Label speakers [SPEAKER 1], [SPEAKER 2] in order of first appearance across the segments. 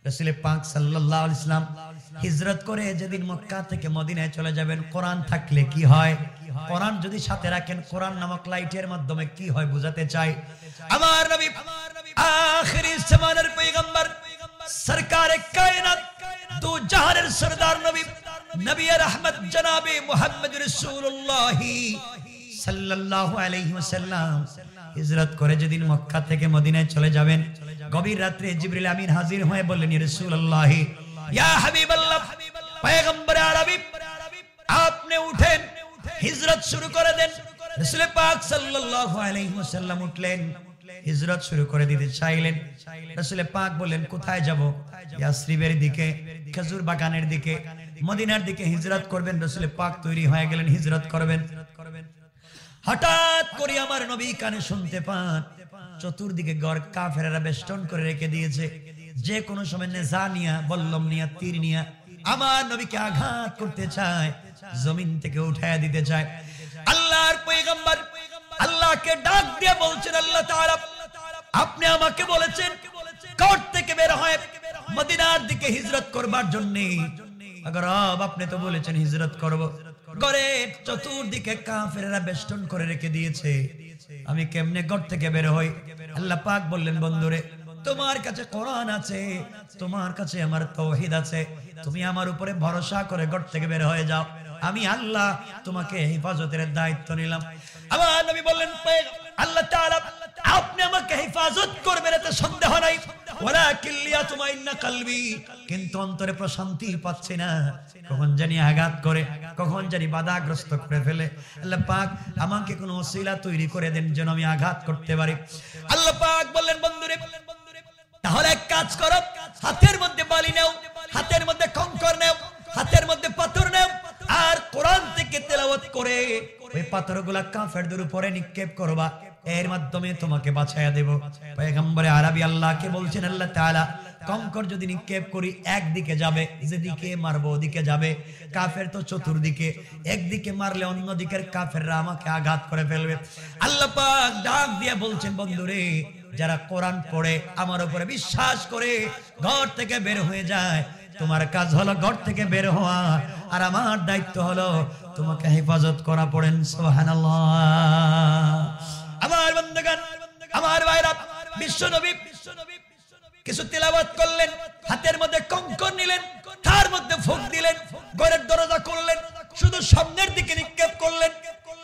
[SPEAKER 1] রাসূল পাক সাল্লাল্লাহু আলাইহি ওয়াসাল্লাম হিজরত করে যেদিন মক্কা থেকে মদিনায় চলে যাবেন, কোরআন থাকলে কি হয়, কোরআন যদি সাথে রাখেন, কোরআন নামক লাইটের মাধ্যমে কি হয় বুঝাতে চাই। আমার নবী আখিরি জামানার পয়গম্বর সরকারে কায়নাত দু জাহানের সরদার নবী নবী রহমত জনাবে মুহাম্মদ রাসূলুল্লাহ সাল্লাল্লাহু আলাইহি ওয়াসাল্লাম হিজরত করে যেদিন মক্কা থেকে মদিনায় চলে যাবেন, গভীর রাতে জিবরিল আমিন হাজির হয়ে বললেন, ইয়া রাসূলুল্লাহ, ইয়া হাবিবাল্লাহ, পয়গম্বর আরবি, আপনি উঠেন, হিজরত শুরু করে দেন। রাসূল পাক সাল্লাল্লাহু আলাইহি ওয়াসাল্লাম উঠলেন, হিজরত শুরু করে দিতে চাইলেন। রাসূল পাক বললেন, কোথায় যাব? ইয়াসরিবের দিকে, খেজুর বাগানের দিকে, মদিনার দিকে হিজরত করবেন। রাসূল পাক তৈরি হয়ে গেলেন, হিজরত করবেন। হঠাৎ করে আমার নবী কানে শুনতে পান চতুর্দিকে গড় কাফেররা বেষ্টন করে রেখে দিয়েছে, যে কোনো সময় নেজা নিয়া, বল্লম নিয়া, তীর নিয়া আমার নবীকে আঘাত করতে চায়, জমিন থেকে উঠায় দিতে চায়। আল্লাহর পয়গম্বর আল্লাহকে ডাক দিয়ে বলছেন, আল্লাহ তাআলা আপনি আমাকে বলেছেন গড় থেকে বের হয়ে মদিনার দিকে হিজরত করবার জন্য। আবার আপনি তো বলেছেন হিজরত করব, গড়ের চতুর্দিকে কাফেররা বেষ্টন করে রেখে দিয়েছে, আমি কেমনে গড় থেকে বের হই? আল্লাহ পাক বললেন, বন্ধুরে, তোমার কাছে কোরআন আছে, তোমার কাছে আমার তাওহীদ আছে, তুমি আমার উপরে ভরসা করে গড় থেকে বের হয়ে যাও, আমি আল্লাহ তোমাকে হেফাজতের দায়িত্ব নিলাম। আমার নবী বললেন, আল্লাহ তাআলা আপনি আমাকে হেফাজত করবেন এতে সন্দেহ নাই, ওয়ালাকিন লিয়াতমাইন্না কলবি, কিন্তু অন্তরে প্রশান্তি পাচ্ছি না, কখন জানি আঘাত করে, কখন জানি বাধাগ্রস্ত করে ফেলে। আল্লাহ পাক আমাকে কোনো ওসিলা তৈরি করে দেন যেন আমি আঘাত করতে পারি। আল্লাহ পাক বললেন, বন্ধুরে, তাহলে এক কাজ করো, হাতের মধ্যে বালি নাও, হাতের মধ্যে কঙ্কর নাও, হাতের মধ্যে পাথর নাও, আর কোরআন থেকে তেলাওয়াত করে ওই পাথরগুলা কাফেরদের উপরে নিক্ষেপ করবা, এর মাধ্যমে তোমাকে বাঁচায়া দেব। পয়গম্বর আরবি আল্লাহকে বলছেন, আল্লাহ তাআলা কঙ্কর যদি নিক্ষেপ করি একদিকে যাবে, যেদিকে মারবো ওদিকে যাবে, কাফের তো চতুর্দিকে, একদিকে মারলে অন্য দিকের কাফেররা আমাকে আঘাত করে ফেলবে। আল্লাহ পাক ডাক দিয়ে বলছেন, বন্ধুরে, যারা কোরআন পড়ে আমার উপরে বিশ্বাস করে ঘর থেকে বের হয়ে যায়, তোমার কাজ হলো ঘর থেকে বের হওয়া, আর আমার দায়িত্ব হলো তোমাকে হেফাজত করা। পড়েন সুবহানাল্লাহ। আমার বন্ধুগণ, আমার ভাইরা, বিশ্বনবী কিছু তেলাওয়াত করলেন, হাতের মধ্যে কঙ্কর নিলেন, তার মধ্যে ফুঁক দিলেন, ঘরের দরজা খুললেন, শুধু সামনের দিকে নিক্ষেপ করলেন।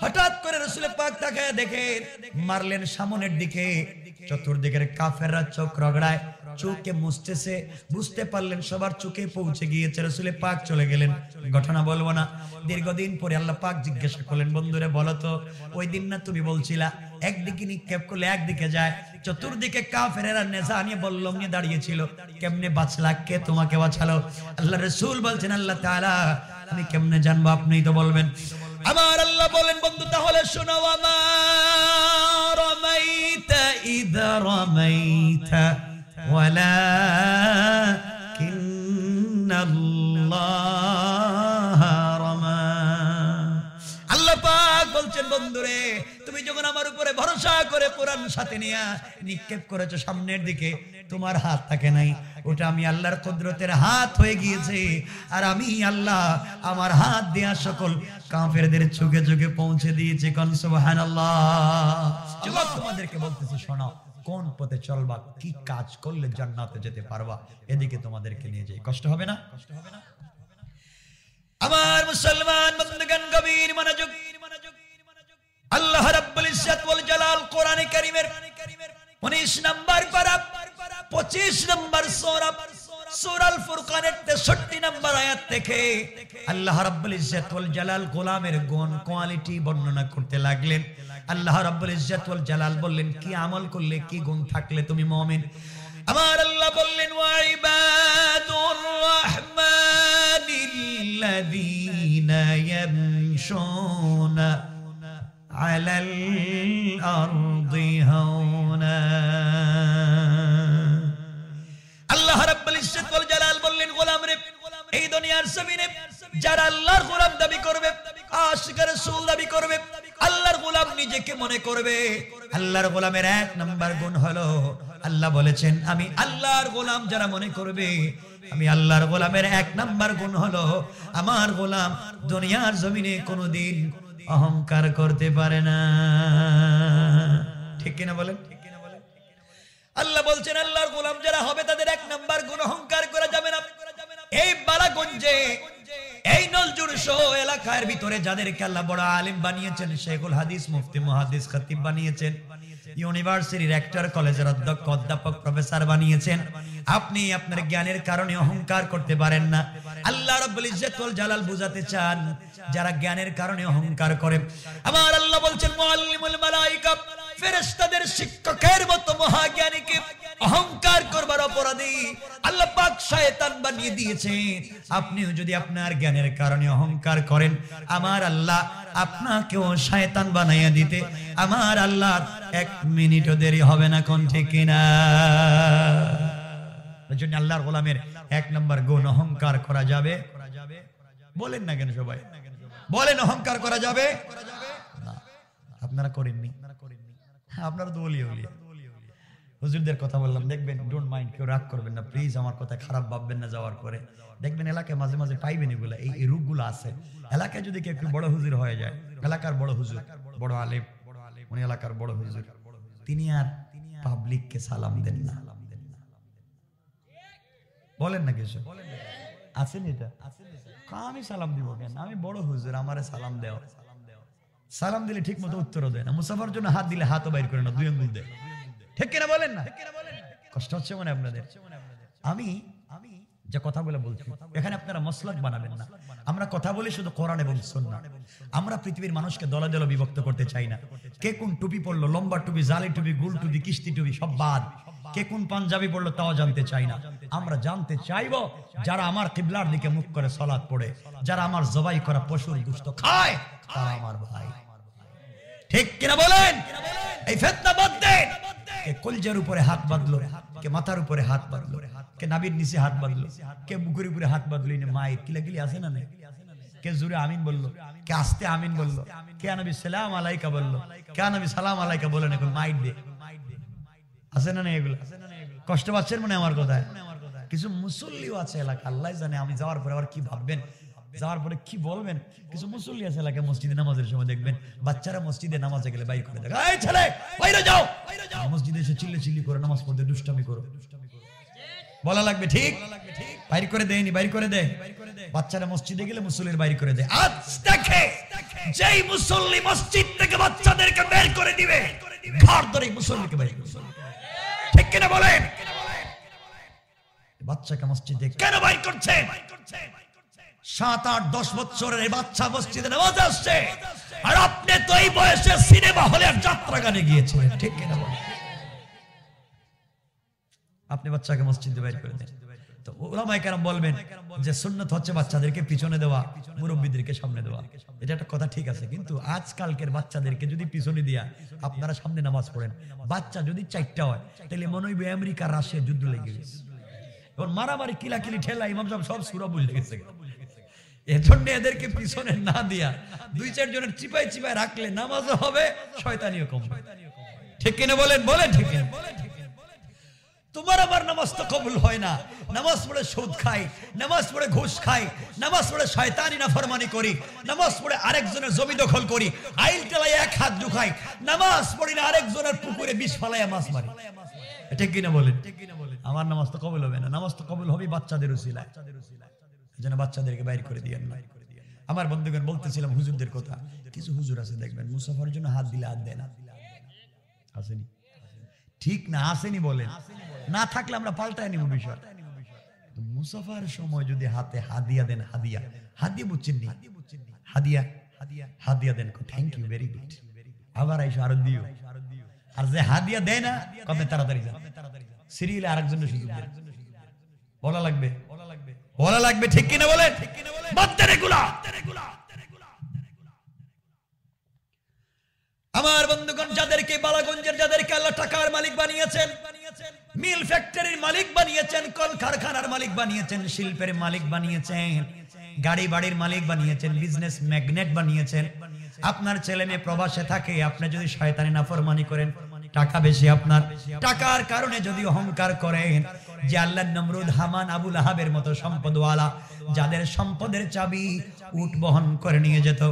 [SPEAKER 1] হঠাৎ করে রাসূল পাক তাকায় দেখেন, মারলেন সামনের দিকে, চতুর্দিকের কাফেররা চোখ রগড়ায়, চোখে মুছতেছে, বুঝতে পারলেন সবার চোখে পৌঁছে গিয়েছে। রাসূল পাক চলে গেলেন, ঘটনা বলবো না। দীর্ঘদিন পরে আল্লাহ পাক জিজ্ঞাসা করলেন, বন্ধুরে বলো তো, ওই দিন না তুমি বলছিলা একদিকে নিক্ষেপ করলে একদিকে যায়, চতুর্দিকে কাফেররা নেজা নিয়ে বল্লম নিয়ে দাঁড়িয়েছিল, কেমনে বাঁচলা? কে তোমাকে বাঁচালো? আল্লাহ রাসূল বলছেন, আল্লাহ তাআলা, আমি কেমনে জানবো? আপনিই তো বলবেন। আমার আল্লাহ বলেন, বন্ধু তাহলে শোনো, আমা রামাইতা ইযা রামাইতা ওয়ালাকিন্নাল্লাহ রামা। আল্লাহ পাক বলছেন, বন্ধুরে, তুমি যখন আমার উপরে ভরসা করে কোরআন সাথে নিয়ে নিক্ষেপ করেছো সামনের দিকে, তোমার হাত থাকে নাই, ওটা আমি আল্লাহর কুদরতের হাত হয়ে গিয়েছে, আর আমি আল্লাহ আমার হাত দিয়া সকল কাফেরদের চোখে চোখে পৌঁছে দিয়েছি। কোন সুবহানাল্লাহ। যুবক, তোমাদেরকে বলতেছি, শোনো, কোন পথে চলবা, কি কাজ করলে জান্নাতে যেতে পারবা, এদিকে তোমাদেরকে নিয়ে যাই। কষ্ট হবে না? আমার মুসলমান বন্ধুগণ, গভীর মনোযোগ। আল্লাহ রাব্বুল ইজ্জত ওয়াল জালাল কোরআনে কারীমের 19 নম্বর পারা 25 নম্বর সূরা সূরাল ফুরকানের 63 নম্বর আয়াত থেকে আল্লাহ রাব্বুল ইজ্জত ওয়াল জালাল গোলামের গুণ কোয়ালিটি বর্ণনা করতে লাগলেন। আল্লাহ রাব্বুল ইজ্জত ওয়াল জালাল বললেন, কি আমল করলে, কি গুণ থাকলে তুমি মুমিন? আমার আল্লাহ বললেন, ওয়া ইবাদুর রাহমানিল্লাযীনা ইয়ামশুনা আলাল আরদি হাওনা। আল্লাহ রাব্বুল ইজ্জত ওয়াল জালাল বললেন, গোলাম রে, এই দুনিয়ার জমিনে যারা আল্লাহর গোলাম দাবি করবে, আশিক রাসূল দাবি করবে, আল্লাহর গোলাম নিজেকে মনে করবে, আল্লাহর গোলামের এক নাম্বার গুণ হলো আল্লাহ বলেছেন আমি আল্লাহর গোলাম যারা মনে করবে আমি আল্লাহর গোলামের 1 নাম্বার গুণ হলো আমার গোলাম দুনিয়ার জমিনে কোনোদিন অহংকার করতে পারে না। ঠিক কিনা বলেন? আল্লাহ বলছেন আল্লাহর গোলাম যারা হবে তাদের 1 নাম্বার গুণ অহংকার করা যাবে না। এই বালাগঞ্জে এই নলজুর সহ এলাকার ভিতরে যাদেরকে আল্লাহ বড় আলেম বানিয়েছেন, শেখুল হাদিস, মুফতি, মুহাদ্দিস, খতিব বানিয়েছেন, ইউনিভার্সিটির রেক্টর, কলেজের অধ্যক্ষ, অধ্যাপক, প্রফেসর বানিয়েছেন, আপনি আপনার জ্ঞানের কারণে অহংকার করতে পারেন না। আল্লাহ রাব্বুল ইজ্জত ওয়াল জালাল বুঝাতে চান যারা জ্ঞানের কারণে অহংকার করে, আমার আল্লাহ বলছেন মুআল্লিমুল মালায়েকা, ফেরেশতাদের শিক্ষকের মতো মহাজ্ঞানীকে অহংকার করবার অপরাধী আল্লাহ পাক শয়তান বানিয়ে দিয়েছেন। আপনিও যদি আপনার জ্ঞানের কারণে অহংকার করেন, আমার আল্লাহ আপনাকেও শয়তান বানাইয়া দিতে আমার আল্লাহ 1 মিনিটও দেরি হবে না। কোন ঠিক কিনা? এজন্য আল্লাহর গোলামের 1 নাম্বার গুণ অহংকার করা যাবে। বলেন না কেন সবাই? বলেন অহংকার করা যাবে না। আপনারা করেননি, আপনারা তো বলি হুজুরদের কথা বললাম, দেখবেন, ডোন্ট মাইন্ড, কেউ রাগ করবেন না প্লিজ, আমার কথা খারাপ ভাববেন না। যাওয়ার পরে দেখবেন এলাকায় মাঝে মাঝে পাইবেন এগুলা, এই রূপগুলো আছে এলাকায়। যদি কেউ একটু বড় হুজুর হয়ে যায়, এলাকার বড় হুজুর, বড় আলেম, উনি এলাকার বড় হুজুর, তিনি আর পাবলিককে সালাম দেন না। বলেন না কিছু আছেন? এটা আমি সালাম দিব কেন? আমি বড় হুজুর, আমারে সালাম দেও। সালাম দিলে ঠিক মতো উত্তরও দেয় না। মুসাফার জন্য হাত দিলে হাতও বাইর করে না, 2 আঙ্গুল দেয়। ঠিক কিনা বলেন না? কষ্ট হচ্ছে মানে আপনাদের? আমি যে কথাগুলো বলছি এখানে আপনারা মসলক বানাবেন না। আমরা কথা বলি শুধু কোরআন এবং সুন্নাহ। আমরা পৃথিবীর মানুষকে দলে দলে বিভক্ত করতে চাই না। কে কোন টুপি পরলো, লম্বা টুপি, জালি টুপি, গুল টুপি, কিস্তি টুপি, সব বাদ। কে কোন পাঞ্জাবি পড়লো তাও জানতে চাই না। আমরা জানতে চাইবো যারা আমার কিবলার দিকে মুখ করে সালাত পড়ে, যারা আমার জবাই করা পশুর গোশত খায়, তারা আমার ভাই। ঠিক কিনা বলেন? এই ফিতনা বাদ দেন। কে কলজের উপরে হাত বাঁধলো, কে মাথার উপরে হাত বাঁধলো, কে নাভির নিচে হাত বাঁধলো, কে বুকের উপরে হাত বাঁধলো, মায়ের কিলাকিলি আছে না? কে জোরে আমিন বললো, কে আস্তে আমিন বললো, কে নবী সালাম আলাইকা বললো, কে নবী সালাম আলাইকা বলেন, এখন মাইর দে আছে না? এগুলো কষ্ট পাচ্ছেন মনে আমার কথায়? কিছু মুসল্লিও আছে এলাকা, আল্লাহ জানে। আমি যাওয়ার পরে আবার কি ভাববেন, যাওয়ার পরে কি বলবেন। কিছু মুসল্লি আছে এলাকায়, মসজিদে নামাজের সময় দেখবেন বাচ্চারা মসজিদে নামাজে গেলে বাইর করে দেয়, এই ছেলে বাইরে যাও। মসজিদে এসে চিল্লি চিল্লি করে নামাজ পড়তে দুষ্টামি করো, বলা লাগবে ঠিক? বাইর করে দেয়নি, বাইর করে দেয়। বাচ্চারা মসজিদে গেলে মুসল্লির বাইর করে দেয়। আজ দেখে যেই মুসল্লি মসজিদ থেকে বাচ্চাদেরকে বের করে দিবে, ঘর ধরে মুসল্লিকে বাইর করে। ঠিক কিনা বলেন? বাচ্চাকে মসজিদে কেন বাইর করছে? 7, 8, 10 বছরের এই বাচ্চা মসজিদে নামাজে আসছে, আর আপনি তো এই বয়সে সিনেমা হলের যাত্রা গানে গিয়েছিলেন। ঠিক কিনা বলেন? আপনি বাচ্চাকে মসজিদে বাইর করে দেন। তো উলামায়ে কেরাম বলবেন যে সুন্নাত হচ্ছে বাচ্চাদেরকে পিছনে দেওয়া, মুরব্বিদেরকে সামনে দেওয়া। এটা একটা কথা ঠিক আছে, কিন্তু আজকালকের বাচ্চাদেরকে যদি পিছনে দিয়া আপনারা সামনে নামাজ পড়েন, বাচ্চা যদি 4টা হয় তাহলে মনে হইবে আমেরিকা রাশিয়া যুদ্ধ লেগে গেছে। এখন মারামারি, কিলাকিলি, ঠেলা, ইমাম সাহেব সব সূরা বুঝে গেছে। এজন্য এদেরকে পিছনে না দিয়া 2-4 জনের চিপাই চিপাই রাখলে নামাজও হবে, শয়তানিও কমবে। ঠিক কিনা বলেন? বলেন ঠিক কিনা? তোমার আমার নামাজ তো কবুল হয় না। নামাজ পড়ে সুদ খাই, নামাজ পড়ে ঘুষ খাই, নামাজ পড়ে শয়তানি নাফরমানি করি, নামাজ পড়ে আরেকজনের জমি দখল করি, আইল টেলাই 1 হাত ঢুকাই, নামাজ পড়ি না আরেকজনের পুকুরে বিষ ফালাইয়া মাছ মারি। ঠিক কিনা বলেন? আমার নামাজ তো কবুল হবে না। নামাজ তো কবুল হবে বাচ্চাদের উসিলায়। এজন্য বাচ্চাদেরকে বাইর করে দিয়েন না। আমার বন্ধুগণ বলতেছিলাম হুজুরদের কথা। কিছু হুজুর আছে দেখবেন মুসাফার জন্য হাত দিলে হাত দেয় না। আসেনি? ঠিক না? আসেনি বলেন? না থাকলে আমরা পাল্টায় নিব বিষয়। মুসাফার সময় যদি হাতে হাদিয়া দেন, হাদিয়া, হাদিয়া বুঝছেন নি? হাদিয়া, হাদিয়া দেন, থ্যাংক ইউ, ভেরি গুড, আবার আইসো আরো দিও। আর যে হাদিয়া দেয় না, কবে তাড়াতাড়ি যান, সিরিয়ালে আরেকজনের সুযোগ দেন। বলা লাগবে, বলা লাগবে। ঠিক কিনা বলেন? বাচ্চাদের এগুলা। আমার বন্ধুগণ, যাদেরকে বালাগঞ্জের, যাদেরকে আল্লাহ টাকার মালিক বানিয়েছেন, মিল ফ্যাক্টরির মালিক বানিয়েছেন, কল কারখানার মালিক বানিয়েছেন, শিল্পের মালিক বানিয়েছেন, গাড়ি বাড়ির মালিক বানিয়েছেন, বিজনেস ম্যাগনেট বানিয়েছেন। আপনার ছেলে মেয়ে প্রবাসে থাকে, আপনি যদি শয়তানি নাফরমানি করেন, টাকা বেশি আপনার, টাকার কারণে যদি অহংকার করেন যে আল্লাহর নমরুদ, হামান, আবু লাহাবের মতো সম্পদওয়ালা, যাদের সম্পদের চাবি উট বহন করে নিয়ে যেত,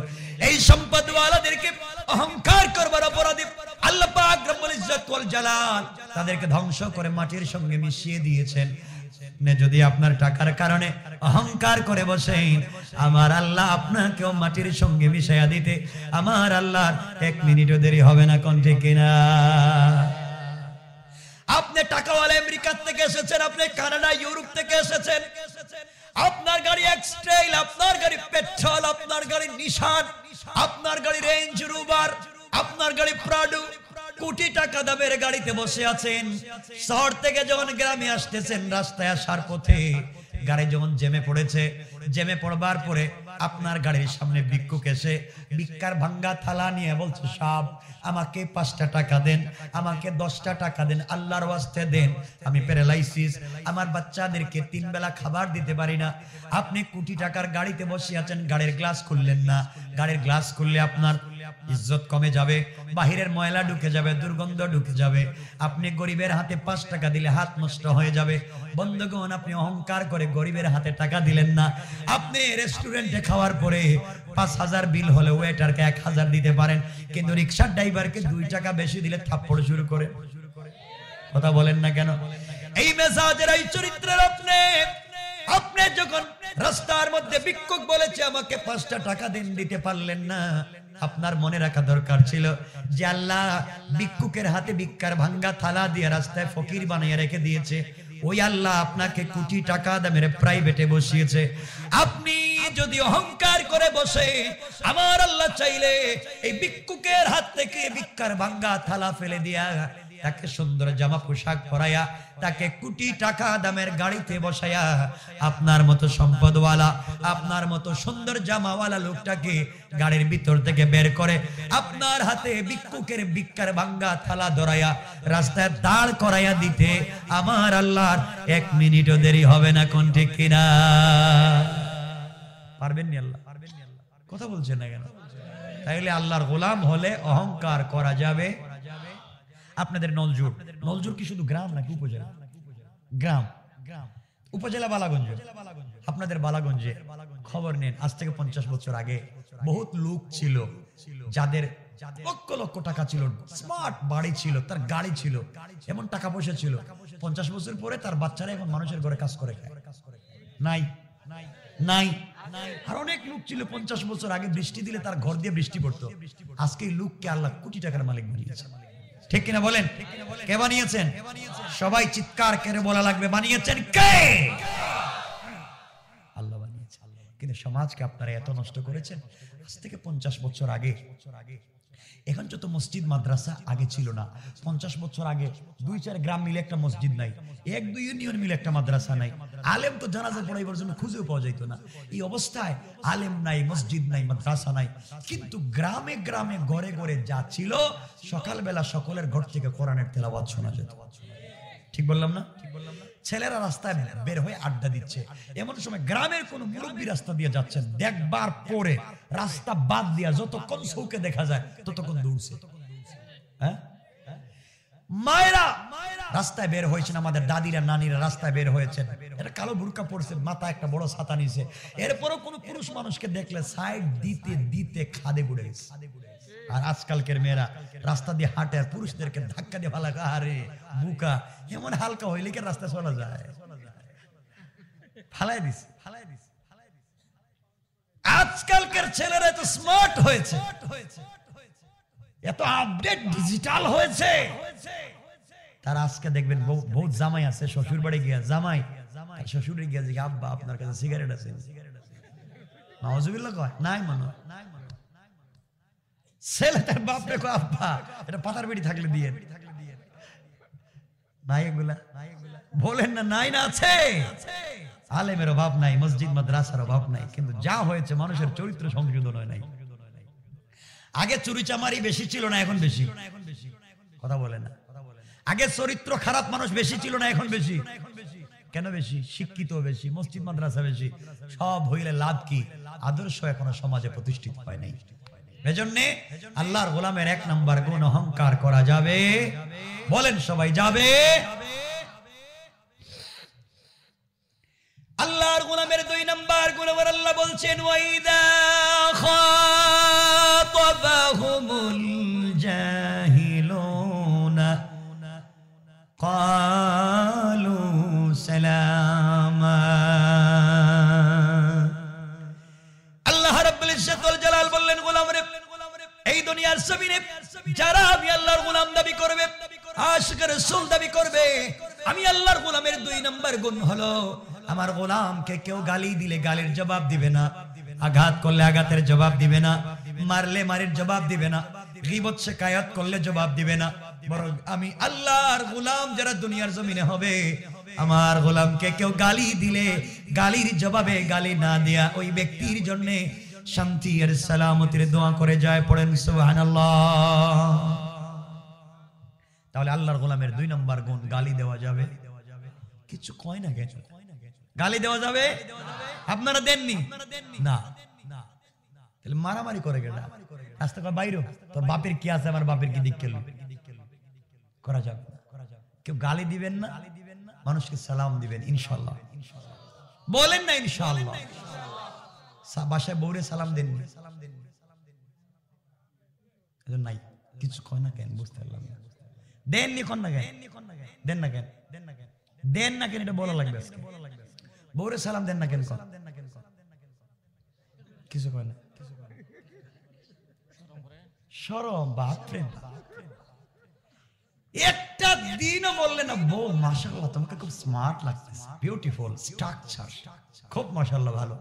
[SPEAKER 1] এই সম্পদওয়ালাদেরকে অহংকার করবার অপরাধে আল্লাহ পাক রব্বুল ইজ্জত ওয়াল জালাল তাদেরকে ধ্বংস করে মাটির সঙ্গে মিশিয়ে দিয়েছেন। যদি আপনার টাকার কারণে অহংকার করে বসেন, আমার আল্লাহ আপনাকেও মাটির সঙ্গে মিশাইয়া দিতে আমার আল্লাহর 1 মিনিটও দেরি হবে না। কোন ঠিক কিনা? আপনি টাকাওয়ালা আমেরিকা থেকে এসেছেন, আপনি কানাডা, ইউরোপ থেকে এসেছেন, আপনার গাড়ি এক্সট্রেল, আপনার গাড়ি পেট্রোল, আপনার গাড়ি নিশান, আপনার গাড়ি রেঞ্জ রোভার, আপনার গাড়ি প্রাডো, কোটি টাকা দামের গাড়িতে বসে আছেন। শহর থেকে যখন গ্রামে আসতেছেন, রাস্তায় আসার পথে গাড়ি যখন জ্যামে পড়েছে, জ্যামে পড়বার পরে আপনার গাড়ির সামনে ভিক্ষুক এসে ভিক্ষার ভাঙ্গা থালা নিয়ে বলছে, সাহেব আমাকে 5টা টাকা দেন, আমাকে 10টা টাকা দেন, আল্লাহর ওয়াস্তে দেন, আমি প্যারালাইসিস, আমার বাচ্চাদেরকে 3 বেলা খাবার দিতে পারি না। আপনি কোটি টাকার গাড়িতে বসে আছেন, গাড়ির গ্লাস খুললেন না। গাড়ির গ্লাস খুললে আপনার ইজ্জত কমে যাবে, বাহিরের ময়লা ঢুকে যাবে, দুর্গন্ধ ঢুকে যাবে। আপনি গরিবের হাতে 5 টাকা দিলে হাত নষ্ট হয়ে যাবে। বন্ধুগণ, আপনি অহংকার করে গরিবের হাতে টাকা দিলেন না। আপনি রেস্টুরেন্টে খাওয়ার পরে 5000 বিল হলে ওয়েটারকে 1000 দিতে পারেন, কিন্তু রিকশার ড্রাইভারকে 2 টাকা বেশি দিলে থাপ্পড় শুরু করে। কথা বলেন না কেন? এই মেজাজের, এই চরিত্রের আপনি যখন রাস্তার মধ্যে ভিক্ষুক বলেছে আমাকে 5টা টাকা দিন, দিতে পারলেন না, আপনার মনে রাখা দরকার ছিল যে আল্লাহ ভিক্ষুকের হাতে ভিক্ষার ভাঙ্গা থালা দিয়ে রাস্তায় ফকির বানিয়ে রেখে দিয়েছে। ওই আল্লাহ আপনাকে কোটি টাকা দামের প্রাইভেটে বসিয়েছে। আপনি যদি অহংকার করে বসে, আমার আল্লাহ চাইলে এই ভিক্ষুকের হাত থেকে ভিক্ষার ভাঙ্গা থালা ফেলে দিয়া তাকে সুন্দর জামা পোশাক পরাইয়া, তাকে কোটি টাকা দামের গাড়িতে বসাইয়া, আপনার মতো সম্পদওয়ালা, আপনার মতো সুন্দর জামাওয়ালা লোকটাকে গাড়ির ভিতর থেকে বের করে আপনার হাতে ভিক্ষুকের ভিক্ষার ভাঙ্গা থালা ধরাইয়া রাস্তায় দাঁড় করাইয়া দিতে আমার আল্লাহর 1 মিনিটও দেরি হবে না। কোন ঠিক কিনা? পারবেন নি আল্লাহ? কথা বলছেন না কেন? তাইলে আল্লাহর গোলাম হলে অহংকার করা যাবে। আপনাদের নলজুর কি শুধু গ্রাম নাকি উপজেলা? গ্রাম, উপজেলা বালাগঞ্জ। আপনাদের বালাগঞ্জে খবর নেন, আজ থেকে 50 বছর আগে বহুত লোক ছিল যাদের লক্ষ লক্ষ টাকা ছিল, স্মার্ট বাড়ি ছিল, তার গাড়ি ছিল, এমন টাকা পয়সা ছিল। 50 বছর পরে তার বাচ্চারা এখন মানুষের ঘরে কাজ করে খায়। নাই নাই। আর অনেক লোক ছিল 50 বছর আগে বৃষ্টি দিলে তার ঘর দিয়ে বৃষ্টি পড়তো। আজকে এই লোককে আল্লাহ কোটি টাকার মালিক বানিয়েছে। ঠিক কিনা বলেন? কে বানিয়েছেন? সবাই চিৎকার করে বলা লাগবে, বানিয়েছেন কে? আল্লাহ বানিয়েছেন। কিন্তু সমাজকে আপনারা এত নষ্ট করেছেন। আজ থেকে 50 বছর আগে, এখন যত মসজিদ মাদ্রাসা আগে ছিল না। 50 বছর আগে 2-4 গ্রাম মিলে একটা মসজিদ নাই, 1-2 ইউনিয়ন মিলে একটা মাদ্রাসা নাই। আলেম তো জানাজা পড়াইবার জন্য খুঁজেও পাওয়া যাইতো না। এই অবস্থায় আলেম নাই, মসজিদ নাই, মাদ্রাসা নাই। কিন্তু গ্রামে গ্রামে ঘরে ঘরে যা ছিল, সকালবেলা সকলের ঘর থেকে কোরআনের তেলাওয়াত শোনা যেত। ঠিক বললাম না? ছেলেরা রাস্তায় বের হয়ে আড্ডা দিচ্ছে। এমন সময় গ্রামের কোন মুরব্বী রাস্তা দিয়ে যাচ্ছেন, দেখবার পরে রাস্তা বাদ দিয়া যতক্ষণ চৌকে দেখা যায় ততক্ষণ দৌড়ছে। মায়েরা রাস্তায় বের হয়েছেন, আমাদের দাদিরা নানিরা রাস্তায় বের হয়েছেন, এটা কালো বুরকা পড়ছে, মাথা একটা বড় ছাতা নিছে। এরপরও কোন পুরুষ মানুষকে দেখলে সাইড দিতে দিতে খাদে বুড়ে গেছে। আর আজকালকের মেয়েরা রাস্তা দিয়ে হাঁটে, আর পুরুষদেরকে ধাক্কা দিয়ে ভালো, আরে বুকা এমন হালকা হইলে কি রাস্তা চলা যায়? ফালাই দিস। আজকালকের ছেলেরা এত স্মার্ট হয়েছে, এত আপডেট ডিজিটাল হয়েছে, তারা আজকে দেখবেন বহুত জামাই আছে শ্বশুর বাড়ি গিয়া, জামাই শ্বশুরে গিয়া যে আব্বা আপনার কাছে সিগারেট আছে? নাউজুবিল্লাহ কয় নাই মানো। ছেলে তার বাপ রেখো, আব্বা এটা পাতার বেড়ি থাকলে দিয়ে নাই। এগুলা বলেন না, নাই না আছে। আলেমের অভাব নাই, মসজিদ মাদ্রাসার অভাব নাই, কিন্তু যা হয়েছে মানুষের চরিত্র সংশোধন হয় নাই। আগে চুরি চামারি বেশি ছিল না, এখন বেশি। কথা বলে না? আগে চরিত্র খারাপ মানুষ বেশি ছিল না, এখন বেশি। কেন বেশি? শিক্ষিত বেশি, মসজিদ মাদ্রাসা বেশি। সব হইলে লাভ কি? আদর্শ এখনো সমাজে প্রতিষ্ঠিত হয় নাই। এজন্য আল্লাহর গোলামের 1 নাম্বার গুণ অহংকার করা যাবে, বলেন সবাই যাবে। আল্লাহর গোলামের 2 নাম্বার গুণ আবার আল্লাহ বলছেন ওয়াইদা খাতাবাহুমুল জাহিলুনা ক্বালু সালামা। আল্লাহ রাব্বুল ইজ্জত ওয়াল জালাল বললেন গোলামরে এই দুনিয়ার জমিনে যারা আমি আল্লাহর গোলাম দাবি করবে, আশিক রাসূল দাবি করবে, আমি আল্লাহর গোলামের 2 নাম্বার গুণ হলো আমার গোলামকে কেউ গালি দিলে গালির জবাব দিবে না, আঘাত করলে আঘাতের জবাব দিবে না, মারলে মারের জবাব দিবে না, গীবত শিকায়াত করলে জবাব দিবে না, বরং আমি আল্লাহর গোলাম যারা দুনিয়ার জমিনে হবে, আমার গোলামকে কেউ গালি দিলে গালির জবাবে গালি না দেয়া ওই ব্যক্তির জন্য শান্তি আর সালামতের দোয়া করে যায়, পড়েন সুবহানাল্লাহ। তাহলে আল্লাহর গোলামের 2 নাম্বার গুণ গালি দেওয়া যাবে। কিছু কয় না কেন? গালি দেওয়া যাবে? আপনারা দেননি না, তাহলে মারামারি করে গেল রাস্তা কয় বাইরে তোর বাপের কি আছে আমার বাপের কি দিক গেল করা যাবে। কেউ গালি দিবেন না, মানুষকে সালাম দিবেন ইনশাআল্লাহ, বলেন না ইনশাআল্লাহ। বাসায় বউরে সালাম দেননি নাই, কিছু কয় না কেন? বুঝতে পারলাম না। দেননি কোন না কেন? দেন না কেন? দেন না কেন এটা বলা লাগবে। বউরে সালাম দেন না কেন? কিছু কয় না, শরম। বাপরে একটা দিনও বললে না বউ মাশাআল্লাহ তোমাকে খুব স্মার্ট লাগতেছে, বিউটিফুল স্ট্রাকচার, খুব মাশাআল্লাহ ভালো।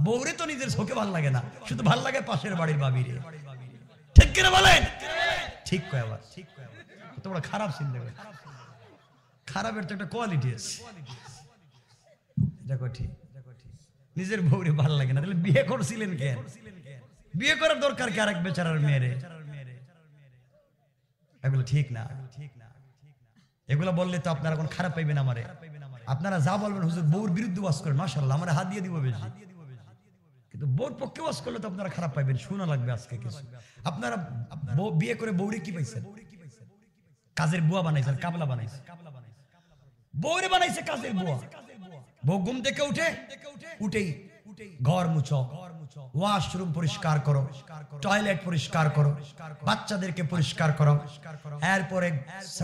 [SPEAKER 1] বউরে তো নিজের চোখে ভালো লাগে না, শুধু ভালো লাগে পাশের বাড়ির ভাবিরে। ঠিক কিনা বলেন? ঠিক কয় আবার, তোমরা খারাপ চিন্তা করে, খারাপের তো একটা কোয়ালিটি আছে। দেখো ঠিক নিজের বউরে ভালো লাগে না, তাহলে বিয়ে করছিলেন কেন? বিয়ে করার দরকার কি আরেক বেচারার মেয়েরে? এগুলো ঠিক না, এগুলো বললে তো আপনারা কোন খারাপ পাইবেন আমারে। আপনারা যা বলবেন হুজুর বউর বিরুদ্ধে ওয়াজ করেন, মাশাআল্লাহ আমরা হাত দিয়ে দিব বেশি, কিন্তু বউর পক্ষে ওয়াজ করলে তো আপনারা খারাপ পাইবেন। শোনা লাগবে আজকে কিছু। আপনারা বিয়ে করে বউরে কি পাইছেন? কাজের বুয়া বানাইছেন, কাবলা বানাইছেন, বউরে বানাইছে কাজের বুয়া। বউ ঘুম থেকে উঠেই ঘর মুছো, ওয়াশরুম পরিষ্কার করো, টয়লেট পরিষ্কার করো, বাচ্চাদেরকে পরিষ্কার করো, এরপরে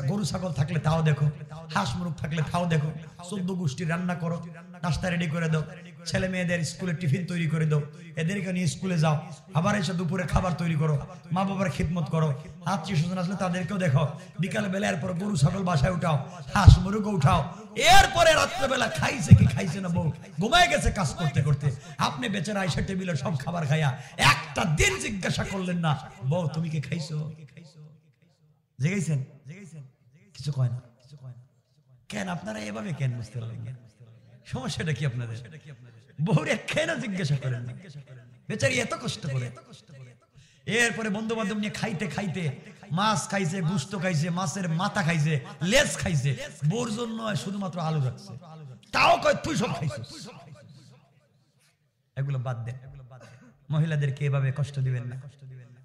[SPEAKER 1] গরু ছাগল থাকলে তাও দেখো, হাঁস মুরগ থাকলে তাও দেখো, 14 গোষ্ঠী রান্না করো, নাস্তা রেডি করে দাও, ছেলে মেয়েদের স্কুলে টিফিন তৈরি করে দাও, এদেরকে নিয়ে স্কুলে যাও, আবার এসে দুপুরে খাবার তৈরি করো, মা বাবার খিদমত করো, আত্মীয় স্বজন আসলে তাদেরকেও দেখো, বিকাল বেলা এরপর গরু ছাগল বাসায় উঠাও, হাঁস মুরগ উঠাও, এরপরে রাত্রেবেলা খাইছে কি খাইছে না বউ ঘুমায় গেছে কাজ করতে করতে, আপনি বেচারা আইসা টেবিলে সব খাবার খাইয়া একটা দিন জিজ্ঞাসা করলেন না বউ তুমি কি খাইছো? জেগেছেন? কিছু কয় না কেন? আপনারা এভাবে কেন? বুঝতে পারলেন সমস্যাটা কি আপনাদের? বউরে কেন জিজ্ঞাসা করেন না? বেচারি এত কষ্ট করে। এরপরে বন্ধু বান্ধব নিয়ে খাইতে খাইতে মাছ খাইছে, গুস্ত খাইছে, মাছের মাথা খাইছে, লেজ খাইছে, বউর জন্য শুধুমাত্র আলু রাখছে, তাও কয় তুই সব খাইছিস। এগুলো বাদ দেন, মহিলাদেরকে এভাবে কষ্ট দিবেন না।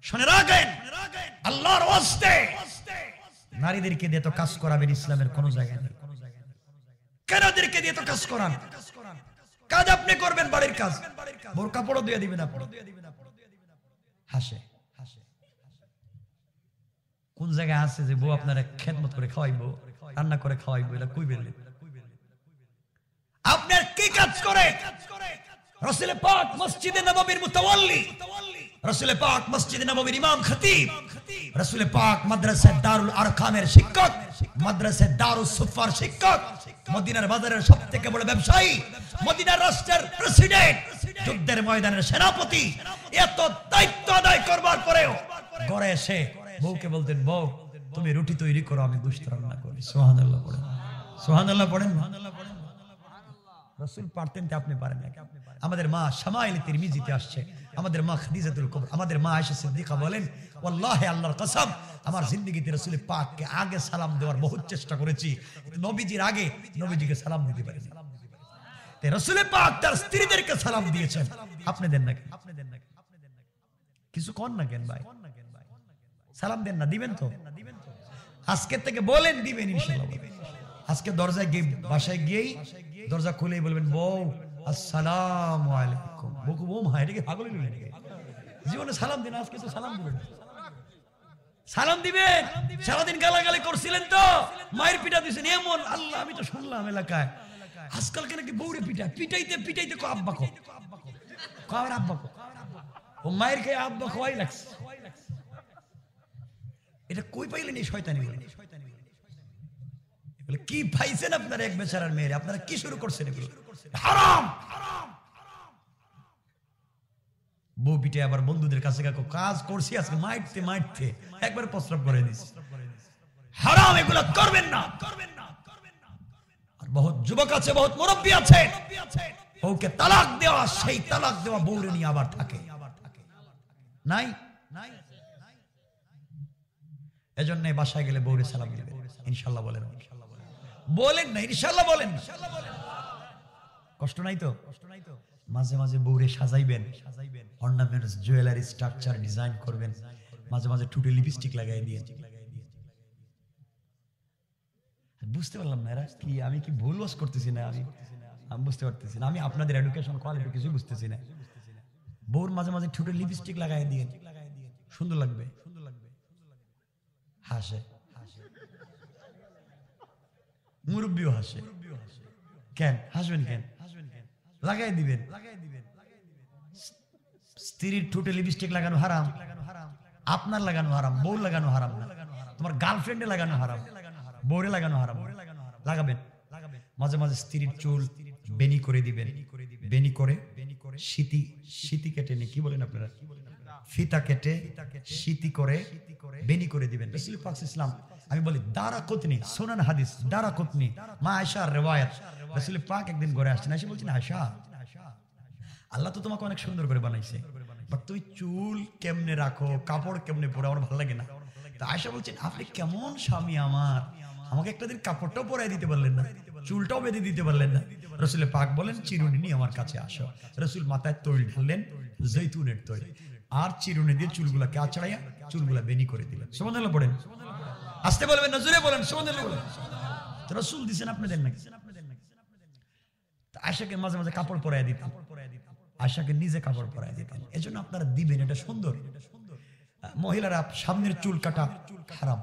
[SPEAKER 1] শুনে রাখেন আল্লাহর ওয়াস্তে নারীদেরকে দিয়ে তো কাজ করাবেন ইসলামের কোন জায়গায় নেই। কেন এদেরকে দিয়ে তো কাজ করান? কাজ আপনি করবেন, বাড়ির কাজ, বোরকা পড়ো দিয়ে দিবেন, হাসে কোন জায়গায় আছে যে বউ আপনারা খেদমত করে খাওয়াইবো, রান্না করে খাওয়াইবো? এটা কইবেন আপনার কি কাজ করে? রাসূল পাক মসজিদে নববীর মুতাওয়াল্লি, রাসূল পাক মসজিদে নববীর ইমাম খতিব, রাসূল পাক মাদ্রাসা দারুল আরকামের শিক্ষক, মাদ্রাসা দারুস সুফার শিক্ষক, মদিনার বাজারের সবথেকে বড় ব্যবসায়ী, মদিনার রাষ্ট্রের প্রেসিডেন্ট, যুদ্ধের ময়দানের সেনাপতি, এত দায়িত্ব আদায় করবার পরেও ঘরে এসে বউকে বলতেন বউ তুমি রুটি তৈরি করো, আমি গোশত রান্না করি। সুবহানাল্লাহ পড়েন, সুবহানাল্লাহ পড়েন। রাসূল পারতেন, আপনি পারেন না। আমাদের মা শামাইল তিরমিজিতে আসছে, আমাদের মা খাদিজাতুল কুবরা, আমাদের মা আয়েশা সিদ্দিকা বলেন ওয়াল্লাহি আল্লাহর কসম আমার জিন্দেগিতে রাসূল পাককে আগে সালাম দেওয়ার বহুত চেষ্টা করেছি, নবীজির আগে নবীজিকে সালাম দিতে পারিনি। তে রাসূল পাক তার স্ত্রীদেরকে সালাম দিয়েছেন, আপনি দেন না? কিছু কর না কেন ভাই? সালাম দেন না, দিবেন তো? আজকে থেকে বলেন দিবেন ইনশাআল্লাহ। আজকে দরজায় গিয়ে, বাসায় গিয়েই দরজা খুলেই বলবেন, বউ আসসালামু আলাইকুম। বউ বউ মা এটাকে পাগল হয়ে গেল, জীবনে সালাম দিন, আজকে তো সালাম দিবেন। সালাম দিবেন। সারাদিন গালাগালি করছিলেন তো, মায়ের পিঠা দিয়েছেন এমন, আল্লাহ আমি তো শুনলাম এলাকায় আজকালকে নাকি বউরে পিঠা পিটাইতে পিটাইতে কো আব্বা কো, কর আব্বা কো, ও মায়ের খেয়ে আব্বা খোয়াই লাগছে। এটা কই পাইলেন এই শয়তানি? বলে কি পাইছেন আপনারা এক বেচারার মেয়ের? আপনারা কি শুরু করছেন এগুলো? হারাম। বউ পিঠে আবার বন্ধুদের কাছে কাজ করছি আজকে মাইরতে মাইরতে একবার প্রস্রাব করে দিছি। হারাম, এগুলো করবেন না। আর বহুত যুবক আছে, বহুত মুরব্বী আছে, বউকে তালাক দেওয়া, সেই তালাক দেওয়া বউরে নিয়ে আবার থাকে। নাই এজন্য বাসায় গেলে বউরে সালাম দিবেন ইনশাআল্লাহ। বলেন বলেন না ইনশাআল্লাহ, বলেন না। কষ্ট নাই তো? মাঝে মাঝে বউরে সাজাইবেন, অর্নামেন্টস, জুয়েলারি, স্ট্রাকচার ডিজাইন করবেন, মাঝে মাঝে ঠোঁটে লিপস্টিক লাগাই দিয়ে। বুঝতে পারলাম না এরা কি, আমি কি ভুল ওয়াজ করতেছি না? আমি বুঝতে পারতেছি না, আমি আপনাদের এডুকেশন কোয়ালিটি কিছু বুঝতেছি না। বউর মাঝে মাঝে ঠোঁটে লিপস্টিক লাগাই দিয়ে, সুন্দর লাগবে। হাসে, মুরব্বিও হাসে। কেন হাসবেন? কেন লাগাই দিবেন? স্ত্রীর ঠোঁটে লিপস্টিক লাগানো হারাম, আপনার লাগানো হারাম, বউ লাগানো হারাম না, তোমার গার্লফ্রেন্ডে লাগানো হারাম, বউরে লাগানো হারাম। লাগাবেন মাঝে মাঝে স্ত্রীর চুল বেনি করে দিবেন, বেনি করে সিতি কেটে নি, কি বলেন আপনারা, ফিতা কেটে সিতি করে বেনি করে দিবেন। রাসূল পাক ইসলাম, আমি বলি দারাকুতনি, সুনান হাদিস দারাকুতনি, মা আয়েশার রিওয়ায়াত। রাসূল পাক একদিন ঘরে আসছেন, এসে বলছেন, আয়েশা আল্লাহ তো তোমাকে অনেক সুন্দর করে বানাইছে, বাট তুই চুল কেমনে রাখো, কাপড় কেমনে পরো, আমার ভালো লাগে না। তো আয়েশা বলছেন, আপনি কেমন স্বামী আমার, আমাকে একটা দিন কাপড়টাও পরাই দিতে পারলেন না, চুলটাও বেঁধে দিতে পারলেন না। রাসূল পাক বলেন, চিরুনি নিয়ে আমার কাছে আসো। রাসূল মাথায় তৈল ঢাললেন, জৈতুনের তৈল, আর চিরুনি দিয়ে চুলগুলাকে আঁচড়াইয়া চুলগুলা বেনি করে দিলেন। সুবহানাল্লাহ পড়েন, আসতে বলবেন না, জোরে বলেন সুবহানাল্লাহ বলেন। রাসূল দিবেন, আপনি দেন নাকি? আয়েশাকে মাঝে মাঝে কাপড় পরাই দিতেন, আয়েশাকে নিজে কাপড় পরাই দিতেন। এজন্য আপনারা দিবেন, এটা সুন্দর। মহিলারা সামনের চুল কাটা হারাম,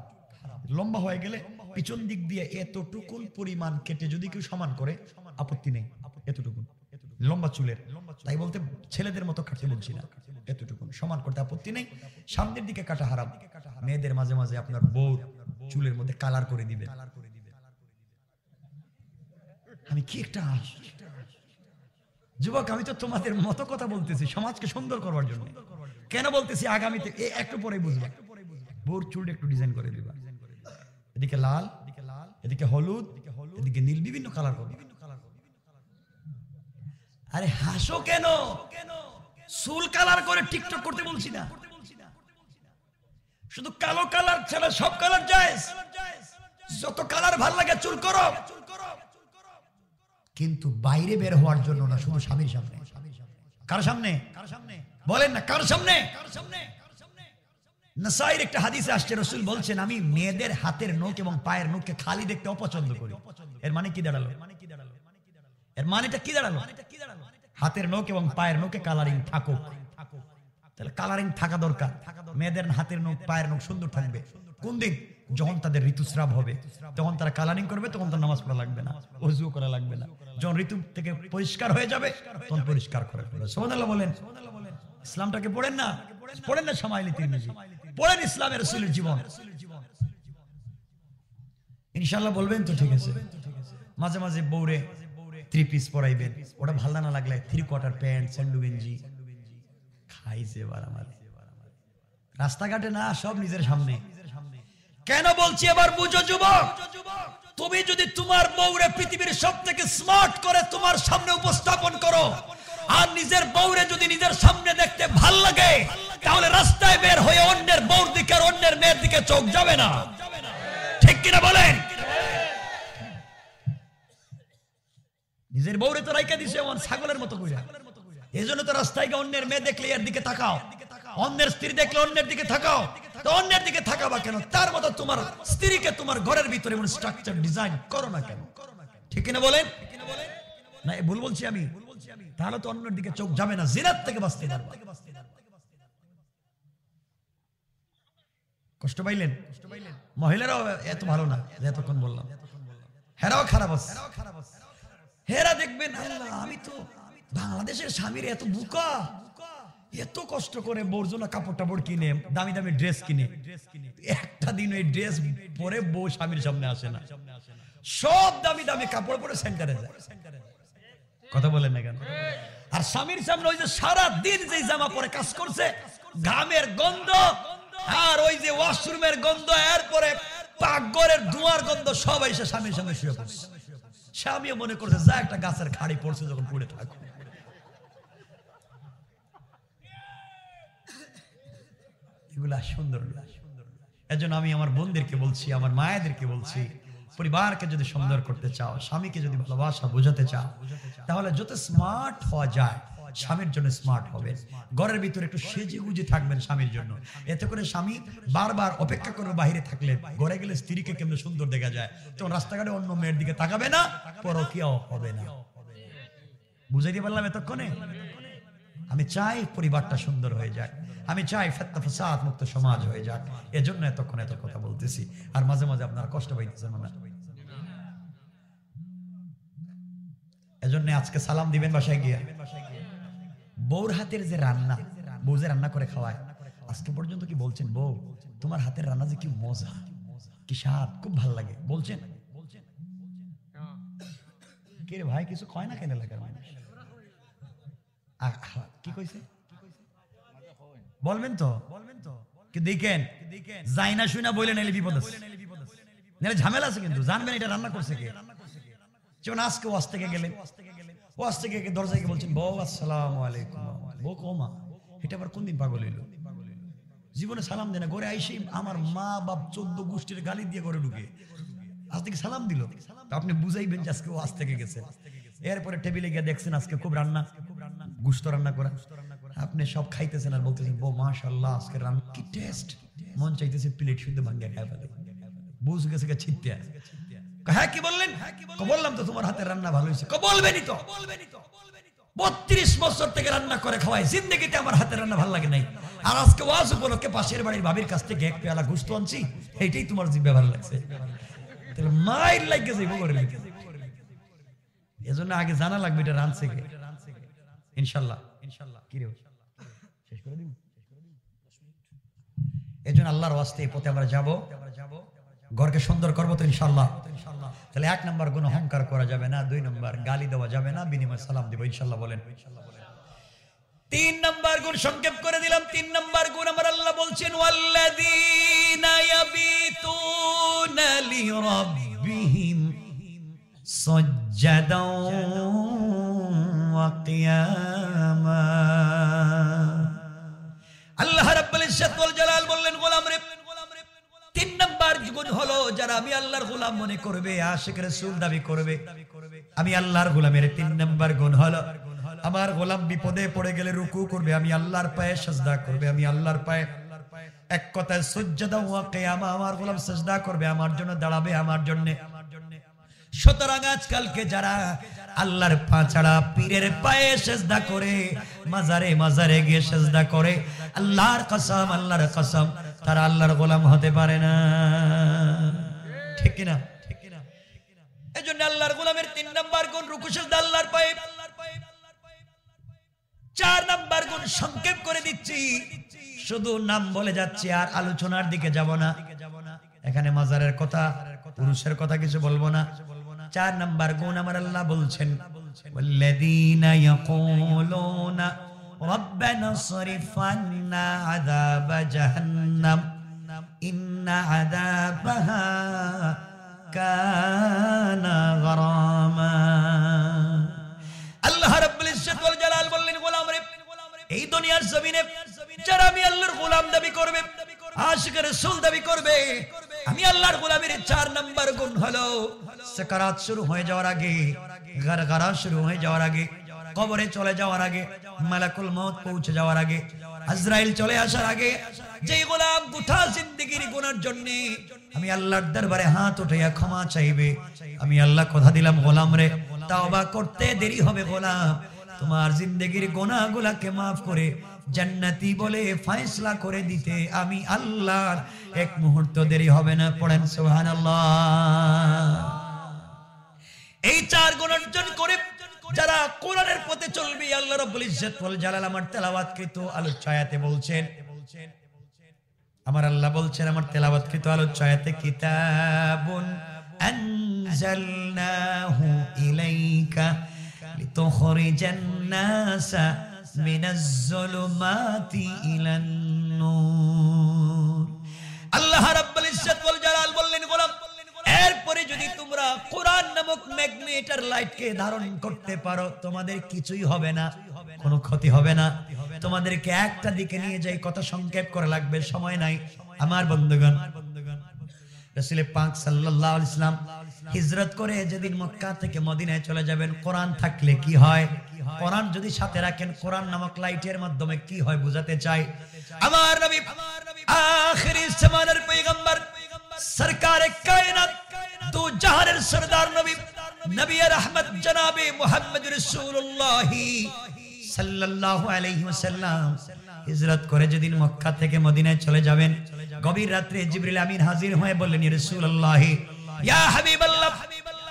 [SPEAKER 1] লম্বা হয়ে গেলে পিছন দিক দিয়ে এতটুকুন পরিমাণ কেটে যদি কেউ সমান করে আপত্তি নেই, এতটুকুন লম্বা চুলের। তাই বলতে ছেলেদের মতো কাটতে বলছি না, এতটুকুন সমান করতে আপত্তি নেই। সামনের দিকে কাটা হারাম। মেয়েদের মাঝে মাঝে আপনার বউ চুলের মধ্যে কালার করে দিবে। আমি কি একটা যুবক, আমি তো তোমাদের মতো কথা বলতেছি সমাজকে সুন্দর করবার জন্য। কেন বলতেছি আগামীতে একটু পরে বুঝবা। বউর চুলটা একটু ডিজাইন করে দিবা, এদিকে লাল, এদিকে হলুদ, এদিকে নীল, বিভিন্ন কালার করবে। আরে হাসো কেন? চুল কালার করে টিকটক করতে বলছি না, শুধু কালো কালার ছাড়া সব কালার জায়েজ। যত কালার ভালো লাগে চুল করো, কিন্তু বাইরে বের হওয়ার জন্য না, শুধু স্বামীর সামনে। কার সামনে বলেন না? কার সামনে? নাসাইর একটা হাদিসে আসছে, রাসূল বলছেন, আমি মেয়েদের হাতের নখ এবং পায়ের নখকে খালি দেখতে অপছন্দ করি। এর মানে কি দাঁড়ালো? এর মানেটা কি দাঁড়ালো? হাতের নখ এবং পায়ের নখে কালারিং থাকুক। তাহলে কালারিং থাকা দরকার। মেয়েদের হাতের নখ, পায়ের নখ সুন্দর থাকবে কোন দিন? যখন তাদের ঋতুস্রাব হবে, তখন তারা কালারিং করবে, তখন তার নামাজ পড়া লাগবে না, ওযু করা লাগবে না। যখন ঋতু থেকে পরিষ্কার হয়ে যাবে, তখন পরিষ্কার করে ফেলবে। সুবহানাল্লাহ বলেন। ইসলামটাকে পড়েন না, পড়েন না শামাইলে তিরমিজি, পড়েন ইসলামের রাসূলের জীবন। ইনশাআল্লাহ বলবেন তো? ঠিক আছে। মাঝে মাঝে বউরে 3 পিস পরাইবেন, ওটা ভালো না লাগলে 3 কোয়ার্টার প্যান্ট, স্যান্ডু গেঞ্জি। খাইছে এবার আমার রাস্তাঘাটে না, সব নিজের সামনে। কেন বলছি এবার বুঝো যুবক, তুমি যদি তোমার বউরে পৃথিবীর সবথেকে স্মার্ট করে তোমার সামনে উপস্থাপন করো, আর নিজের বউরে যদি নিজের সামনে দেখতে ভাল লাগে, তাহলে রাস্তায় বের হয়ে অন্যের বউর দিকে আর অন্যের মেয়ের দিকে চোখ যাবে না। ঠিক কিনা বলেন? নিজের বউরে তো রাইখা দিছে এমন ছাগলের মতো কইরা, এজন্য তো রাস্তায় গিয়ে অন্যের মেয়ে দেখলে এর দিকে তাকাও। অন্যের স্ত্রী দেখলে অন্যের দিকে তাকাও, তো অন্যের দিকে তাকাবা কেন? তার মতো তোমার স্ত্রীকে তোমার ঘরের ভিতরে এমন স্ট্রাকচার ডিজাইন করো না কেন? ঠিক কিনা বলেন? না ভুল বলছি আমি? তাহলে তো অন্যের দিকে চোখ যাবে না, জিনাত থেকে বাঁচতে পারবে। কষ্ট পাইলেন? মহিলারাও এত ভালো না এতক্ষণ বললাম, হেরাও খারাপ আছে। হেরা দেখবেন আল্লাহ, আমি তো বাংলাদেশের স্বামীর এত বুকা, এত কষ্ট করে বর্জনা কাপড় টাপড় কিনে দামি দামি ড্রেস কিনে, একটা দিন ওই ড্রেস পরে বউ স্বামীর সামনে আসে না, সব দামি দামি কাপড় পরে সেন্টারে যায়। কথা বলেন না কেন? আর স্বামীর সামনে ওই যে সারা দিন যে জামা পরে কাজ করছে, ঘামের গন্ধ আর ওই যে ওয়াশরুমের গন্ধ, এরপরে পাকঘরের ধোঁয়ার গন্ধ, সবাই সে স্বামীর সামনে শুয়ে পড়ছে। স্বামীও মনে করছে যা একটা গাছের খাড়ি পড়ছে, যখন পুড়ে থাকো। এগুলা সুন্দর না। এজন্য আমি আমার বোনদেরকে বলছি, আমার মায়েদেরকে বলছি, পরিবারকে যদি সুন্দর করতে চাও, স্বামীকে যদি ভালোবাসা বোঝাতে চাও, তাহলে যত স্মার্ট হওয়া যায় স্বামীর জন্য স্মার্ট হবেন। ঘরের ভিতরে একটু সেজে গুজে থাকবেন স্বামীর জন্য, এতে করে স্বামী বারবার অপেক্ষা করে বাইরে থাকলে, ঘরে গেলে স্ত্রীকে কেমন সুন্দর দেখা যায়, তখন রাস্তাঘাটে অন্য মেয়ের দিকে তাকাবে না, পরকীয়াও হবে না। বুঝাইতে পারলাম এতক্ষণে? আমি চাই পরিবারটা সুন্দর হয়ে যাক, আমি চাই ফিতনা ফাসাদ মুক্ত সমাজ হয়ে যাক। এজন্য এতক্ষণ এত কথা বলতেছি। আর মাঝে মাঝে আপনারা কষ্ট পাইতেছেন না, এজন্য আজকে সালাম দিবেন বাসায় গিয়ে। বউর হাতের যে রান্না, বউ যে রান্না করে খাওয়ায়, আজকে পর্যন্ত কি বলছেন বউ তোমার হাতের রান্না যে কি মজা, কি স্বাদ, খুব ভালো লাগে বলছেন? কে রে ভাই, কিছু কয় না কেন এলাকার মানুষ? কি কইছে বলবেন তো? কি দেখেন, যাই না শুই না বলে নাইলে বিপদ আছে, নাহলে ঝামেলা আছে। কিন্তু জানবেন এটা রান্না করছে কে। যেমন আজকে ওয়াজ থেকে গেলেন, ওয়াজ থেকে দরজায় গিয়ে বলছেন বউ আসসালামু আলাইকুম। বউ কমা, এটা আবার কোন দিন পাগল হইলো? জীবনে সালাম দেয় না, ঘরে আইসে আমার মা বাপ 14 গোষ্ঠীর গালি দিয়ে ঘরে ঢুকে আজ থেকে সালাম দিল। আপনি বুঝাইবেন যে আজকে ওয়াজ থেকে গেছে। এরপরে টেবিলে গিয়ে দেখছেন আজকে খুব রান্না, গুস্ত রান্না করা, আপনি সব খাইতেছেন আর বলতেছেন বউ মাশাআল্লাহ আজকে রান্না কি টেস্ট, মন চাইতেছে প্লেট শুদ্ধ ভাঙ্গা খাই ফেলে। বুঝ গেছে ছিটতে। হ্যাঁ কি বললেন? বললাম তো তোমার হাতের রান্না ভালো হয়েছে। বলবেনই তো, 32 বছর থেকে রান্না করে খাওয়াই, জিন্দগিতে আমার হাতের রান্না ভালো লাগে নাই। আর আজকে ওয়াজ উপলক্ষে পাশের বাড়ির ভাবির কাছ থেকে এক পেয়ালা গোশত আনছি, এইটাই তোমার জিভে ভালো লাগছে। তাহলে মাইর লাগে যাইব করে। এজন্য আগে জানা লাগবে এটা রাঁধছে কে। ইনশাআল্লাহ কি রে শেষ করে দিন। এজন্য আল্লাহর ওয়াস্তে এই পথে আমরা যাব, ঘরকে সুন্দর করবো তো ইনশাআল্লাহ। তাহলে 1 নম্বর গুণ অহংকার করা যাবে না, 2 নম্বর গালি দেওয়া যাবে না, বিনিময়ে সালাম দিব ইনশাআল্লাহ বলেন। 3 নম্বর গুণ সংক্ষেপ করে দিলাম। 3 নম্বর গুণ আমার আল্লাহ বলছেন ওয়াল্লাযীনা ইয়াবিতুনা লিরাব্বিহিম সাজ্জাদান ওয়া কিয়ামা। আল্লাহ রাব্বুল ইজ্জত ওয়াল জালাল বললেন গোলাম রে, 3 নম্বর গুণ হলো যারা আমি আল্লাহর গোলাম মনে করবে, আশিক রাসূল দাবি করবে আমি আল্লাহর গোলামের 3 নম্বর গুণ হলো আমার গোলাম বিপদে পড়ে গেলে রুকু করবে, আমি আল্লাহর পায়ে সিজদা করবে, আমি আল্লাহর পায়ে, এক কথায় সাজ্জাদা ওয়া কিয়ামা, আমার গোলাম সিজদা করবে, আমার জন্য দাঁড়াবে, আমার জন্য। সুতরাং আজকালকে যারা আল্লাহর পা ছাড়া পীরের পায়ে সিজদা করে, মাজারে মাজারে গিয়ে সিজদা করে, আল্লাহর কসম তারা আল্লাহর গোলাম হতে পারে না। ঠিক কিনা? এজন্য আল্লাহর গোলামের 3 নম্বর গুণ রুকু সিজদা আল্লাহর পায়ে। 4 নম্বর গুণ সংক্ষেপ করে দিচ্ছি, শুধু নাম বলে যাচ্ছি আর আলোচনার দিকে যাব না। এখানে মাজারের কথা, পুরুষের কথা কিছু বলবো না। 4 নম্বর গুণ আমার আল্লাহ বলছেন ওয়াল্লাযীনা ইয়াকুলুনা রাব্বানা সরিফ আন্না আযাবা জাহান্নাম ইন্না আযাবাহা কানা গরামা। আল্লাহ রাব্বুল ইজ্জত ওয়াল জালাল বললেন গোলাম রে, এই দুনিয়ার জমিনে যারা আমি আল্লাহর গোলাম দাবি করবে, আশিক রাসূল দাবি করবে, আমি আল্লাহর গোলামের 4 নম্বর গুণ হলো সাকারাত শুরু হয়ে যাওয়ার আগে, গারগারা শুরু হয়ে যাওয়ার আগে, কবরে চলে যাওয়ার আগে, মালাকুল মউত পৌঁছে যাওয়ার আগে আজরাইল চলে আসার আগে যে গোলাম গোটা জিন্দেগির গুনার জন্য আমি আল্লাহর দরবারে হাত উঠাইয়া ক্ষমা চাইবে, আমি আল্লাহ কথা দিলাম গোলাম রে তাওবা করতে দেরি হবে গোলাম, তোমার জিন্দেগির গুনাহগুলোকে maaf করে জান্নাতি বলে ফয়সালা করে দিতে আমি আল্লাহর এক মুহূর্ত দেরি হবে না। পড়েন সুবহানাল্লাহ। এই চার গুণ অর্জন করে যারা কোরআনের পথে চলবে আল্লাহ রাব্বুল ইজ্জত ওয়াল জালাল আমার তেলাওয়াতকৃত আলোচ্য আয়াতে বলছেন, আমার আল্লাহ বলছেন আমার তেলাওয়াতকৃত আলোচ্য আয়াতে কিতাবুন আনজালনাহু ইলাইকা লিতুখরিজান নাসা মিনাজ যুলুমাতি ইলান নূর। আল্লাহ রাব্বুল ইজ্জত ওয়াল জালাল বললেন গোলাম এরপরে যদি তোমরা কোরআন নামক ম্যাগনেটার লাইটকে ধারণ করতে পারো তোমাদের কিছুই হবে না, কোনো ক্ষতি হবে না, তোমাদেরকে একটা দিকে নিয়ে যাই, কথা সংক্ষেপ করা লাগবে, সময় নাই। আমার বন্ধুগণ, রাসূল পাক সাল্লাল্লাহু আলাইহি ওয়াসাল্লাম হিজরত করে যেদিন মক্কা থেকে মদিনায় চলে যাবেন, কোরআন থাকলে কি হয়, কোরআন যদি সাথে রাখেন কোরআন নামক লাইটের মাধ্যমে কি হয় বুঝাতে চাই। আমার নবী আখিরি জামানার পয়গম্বর সরকারে কায়নাত দু জাহানের সরদার নবী নবী রহমত জনাবে মুহাম্মদ রাসূলুল্লাহ সাল্লাল্লাহু আলাইহি ওয়াসাল্লাম হিজরত করে যেদিন মক্কা থেকে মদিনায় চলে যাবেন, গভীর রাতে জিবরিল আমিন হাজির হয়ে বললেন ইয়া রাসূলুল্লাহ ইয়া হাবিবাল্লাহ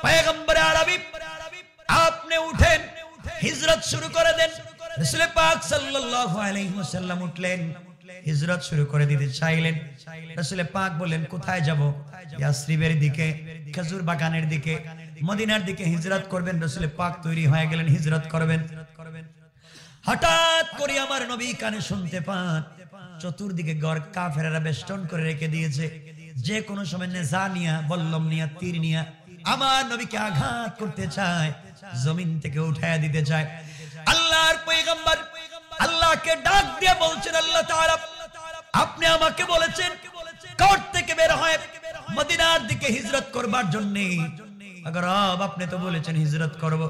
[SPEAKER 1] পয়গম্বর আরবি আপনি উঠেন হিজরত শুরু করে দেন। রাসূল পাক সাল্লাল্লাহু আলাইহি ওয়াসাল্লাম উঠলেন, হিজরত শুরু করে দিতে চাইলেন। রাসূল পাক বললেন কোথায় যাব? ইয়াসরিবের দিকে, খেজুর বাগানের দিকে, মদিনার দিকে হিজরত করবেন। রাসূল পাক তৈরি হয়ে গেলেন, হিজরত করবেন। হঠাৎ করে আমার নবী কানে শুনতে পান চতুর্দিকে গড় কাফেররা বেষ্টন করে রেখে দিয়েছে, যে কোনো সময় নেজা নিয়া, বল্লম নিয়া, তীর নিয়া আমার নবীকে আঘাত করতে চায়, জমিন থেকে উঠায় দিতে চায়। আল্লাহর পয়গম্বর আল্লাহকে ডাক দিয়ে বলছেন আল্লাহ তাআলা আপনি আমাকে বলেছেন ঘর থেকে বের হয়ে মদিনার দিকে হিজরত করবার জন্য, আগে রব আপনি তো বলেছেন হিজরত করব,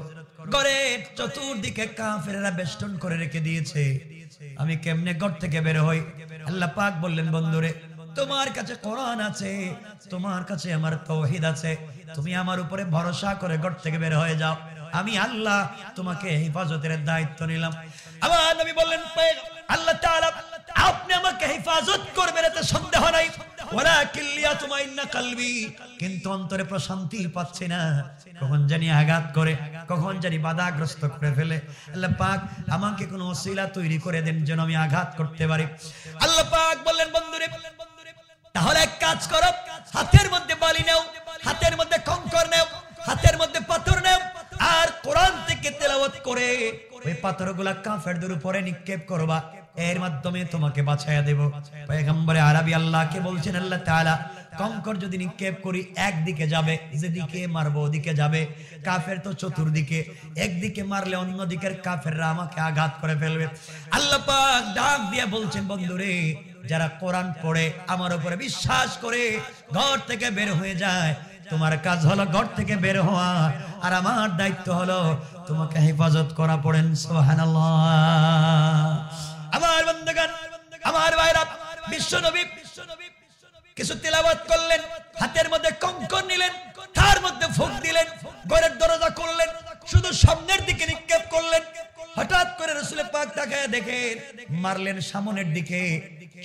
[SPEAKER 1] ঘরে চতুর্দিকে কাফেররা বেষ্টন করে রেখে দিয়েছে, আমি কেমনে ঘর থেকে বের হই? আল্লাহ পাক বললেন বন্ধুরে তোমার কাছে কোরআন আছে, তোমার কাছে আমার তাওহীদ আছে, তুমি আমার উপরে ভরসা করে ঘর থেকে বের হয়ে যাও, আমি আল্লাহ তোমাকে হেফাজতের দায়িত্ব নিলাম। আমার নবী বললেন আল্লাহ তাআলা আপনি আমাকে হেফাজত করবেন এতে সন্দেহ নাই, ওয়ালাকিন লিয়াতমাইন্না কলবি, কিন্তু অন্তরে প্রশান্তি পাচ্ছি না, কখন জানি আঘাত করে, কখন জানি বাধাগ্রস্ত করে ফেলে। আল্লাহ পাক আমাকে কোনো ওসিলা তৈরি করে দেন যেন আমি আঘাত করতে পারি। আল্লাহ পাক বললেন বন্ধুরে তাহলে এক কাজ করো, হাতের মধ্যে বালি নাও, হাতের মধ্যে কঙ্কর নাও, হাতের মধ্যে পাথর নাও, আর কোরআন থেকে তেলাওয়াত করে ওই পাথরগুলা কাফেরদের উপরে নিক্ষেপ করবা, এর মাধ্যমে তোমাকে বাঁচায়া দেব। পয়গম্বর আরবি আল্লাহকে বলছেন আল্লাহ তাআলা কঙ্কর যদি নিক্ষেপ করি একদিকে যাবে, যেদিকে মারবো ওদিকে যাবে, কাফের তো চতুর্দিকে, একদিকে মারলে অন্য দিকের কাফেররা আমাকে আঘাত করে ফেলবে। আল্লাহ পাক ডাক দিয়ে বলছেন বন্ধুরে যারা কোরআন পড়ে আমার উপরে বিশ্বাস করে ঘর থেকে বের হয়ে যায়, তোমার কাজ হলো ঘর থেকে বের হওয়া, আর আমার দায়িত্ব হলো তোমাকে হেফাজত করা। পড়েন সুবহানাল্লাহ। আমার বন্ধুগণ, আমার ভাইরা, বিশ্বনবী কিছু তেলাওয়াত করলেন, হাতের মধ্যে কঙ্কর নিলেন, তার মধ্যে ফুঁক দিলেন, ঘরের দরজা খুললেন, শুধু সামনের দিকে নিক্ষেপ করলেন। হঠাৎ করে রাসূল পাক তাকায় দেখেন মারলেন সামনের দিকে,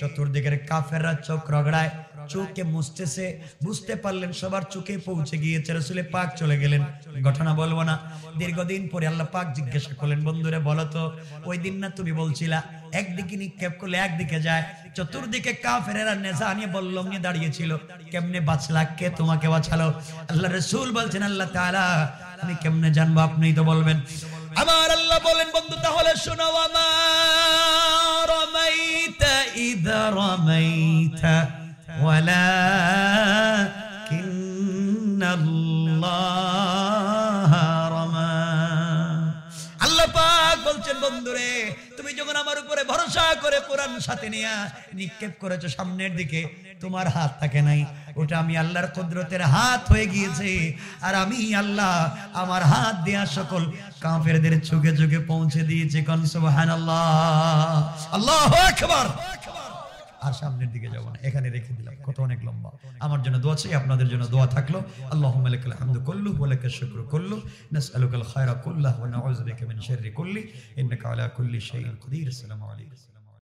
[SPEAKER 1] চতুর্দিকের কাফেররা চোখ রগড়ায়, চোখে মুছতেছে, বুঝতে পারলেন সবার চোখে পৌঁছে গিয়েছে। রাসূল পাক চলে গেলেন, ঘটনা বলবো না। দীর্ঘদিন পরে আল্লাহ পাক জিজ্ঞাসা করলেন বন্ধুরে বলো তো ওই দিন না তুমি বলছিলা একদিকে নিক্ষেপ করলে একদিকে যায়, চতুর্দিকে কাফেররা নেজা নিয়ে বল্লম নিয়ে দাঁড়িয়েছিল, কেমনে বাঁচলা? কে তোমাকে বাঁচালো? আল্লাহ রাসূল বলছেন আল্লাহ তাআলা আমি কেমনে জানবো, আপনিই তো বলবেন। আমার আল্লাহ বলেন বন্ধু তাহলে শোনো, আমা রামাইতা ইযা রামাইতা ওয়ালাকিন্নাল্লাহ রামা। আল্লাহ পাক বলছেন বন্ধুরে তুমি যখন আমার উপরে ভরসা করে কোরআন সাথে নিয়ে নিক্ষেপ করেছো সামনের দিকে, তোমার হাত থাকে নাই, ওটা আমি আল্লাহর কুদরতের হাত হয়ে গিয়েছে। আর আমি আল্লাহ আমার হাত দেয়া সকল কাফেরদের চোখে চোখে পৌঁছে দিয়েছে। কোন সুবহানাল্লাহ, আল্লাহু আকবার। আর সামনের দিকে যাব না, এখানে রেখে দিলাম, কত অনেক লম্বা। আমার জন্য দোয়া চাই, আপনাদের জন্য দোয়া থাকলো। আল্লাহুম্মা লাকাল হামদু কুল্লু ওয়া লাকাশ শুকরু কুল্লু, নাসআলুকাল খায়রা কুল্লাহু ওয়া নাউযু বিকা মিন শাররি কুল্লি, ইন্নাকা আলা কুল্লি শাইইন কাদির। আসসালামু আলাইকুম।